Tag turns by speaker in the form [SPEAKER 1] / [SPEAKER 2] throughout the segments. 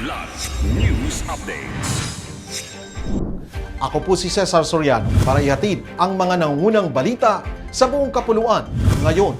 [SPEAKER 1] Kidlat News Updates.
[SPEAKER 2] Ako po si Cesar Soriano para ihatid ang mga nangungunang balita sa buong kapuluan ngayon.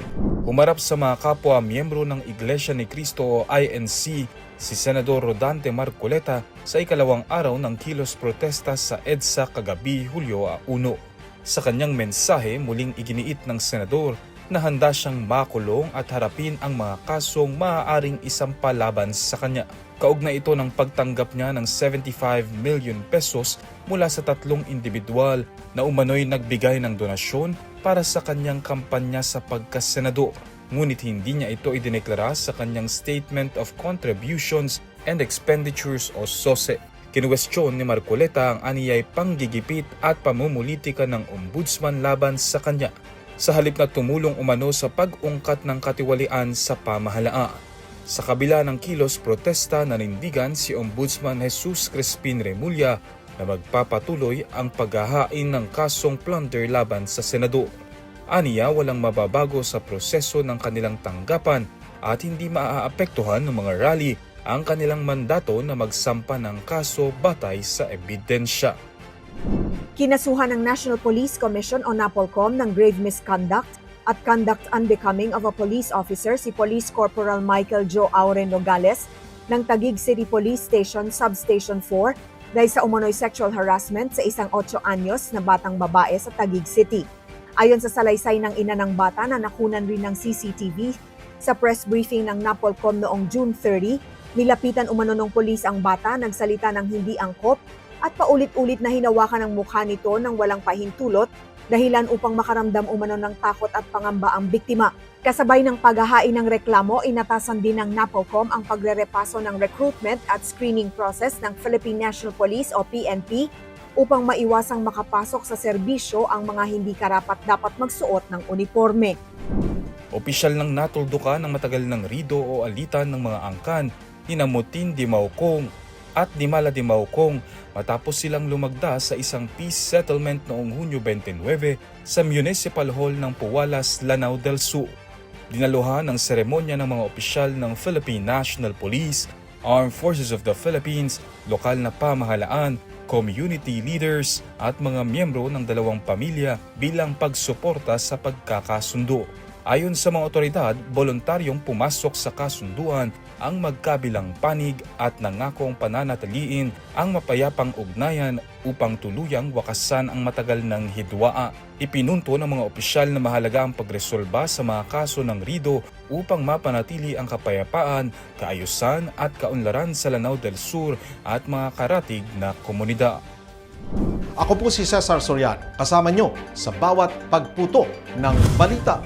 [SPEAKER 3] Humarap sa mga kapwa miyembro ng Iglesia ni Cristo o INC si Senador Rodante Marcoleta sa ikalawang araw ng kilos protesta sa EDSA kagabi Hulyo 1. Sa kanyang mensahe, muling iginiit ng senador na handa siyang makulong at harapin ang mga kasong maaaring isampa laban sa kanya. Kaugnay ito ng pagtanggap niya ng 75 million pesos mula sa tatlong individual na umano'y nagbigay ng donasyon para sa kanyang kampanya sa pagkasenador. Ngunit hindi niya ito idineklara sa kanyang Statement of Contributions and Expenditures o SOSE. Kinuwestiyon ni Marcoleta ang aniyay panggigipit at pamumulitika ng ombudsman laban sa kanya, sa halip na tumulong umano sa pag-ungkat ng katiwalian sa pamahalaan. Sa kabila ng kilos protesta, nanindigan si Ombudsman Jesus Crispin Remulla na magpapatuloy ang paghahain ng kasong plunder laban sa senador. Aniya, walang mababago sa proseso ng kanilang tanggapan at hindi maaapektuhan ng mga rally ang kanilang mandato na magsampa ng kaso batay sa ebidensya.
[SPEAKER 4] Kinasuhan ng National Police Commission o NAPOLCOM ng grave misconduct at conduct unbecoming of a police officer si Police Corporal Michael Joe Auren Nogales ng Taguig City Police Station Substation 4 dahil sa umano'y sexual harassment sa isang 8 anyos na batang babae sa Taguig City. Ayon sa salaysay ng ina ng bata na nakunan rin ng CCTV, sa press briefing ng NAPOLCOM noong June 30, nilapitan umano ng pulis ang bata, nagsalita ng hindi angkop at paulit-ulit na hinawakan ang mukha nito ng walang pahintulot dahilan upang makaramdam umano ng takot at pangamba ang biktima. Kasabay ng paghahain ng reklamo, inatasan din ng NAPOLCOM ang pagrerepaso ng recruitment at screening process ng Philippine National Police o PNP upang maiwasang makapasok sa serbisyo ang mga hindi karapat-dapat magsuot ng uniforme.
[SPEAKER 3] Opisyal nang natuldukan ng matagal ng rido o alitan ng mga angkan ni Mutin Dimaukong at Dimala Dimaukong matapos silang lumagda sa isang peace settlement noong Hunyo 29 sa Municipal Hall ng Puwalas, Lanao del Sur. Dinaluhan ng seremonya ng mga opisyal ng Philippine National Police, Armed Forces of the Philippines, lokal na pamahalaan, community leaders at mga miyembro ng dalawang pamilya bilang pagsuporta sa pagkakasundo. Ayon sa mga otoridad, voluntaryong pumasok sa kasunduan ang magkabilang panig at nangakong pananatiliin ang mapayapang ugnayan upang tuluyang wakasan ang matagal ng hidwaa. Ipinunto ng mga opisyal na mahalaga ang pagresolba sa mga kaso ng rido upang mapanatili ang kapayapaan, kaayusan at kaunlaran sa Lanao del Sur at mga karatig na komunidad.
[SPEAKER 2] Ako po si Cesar Soriano, kasama nyo sa bawat pagputo ng balita.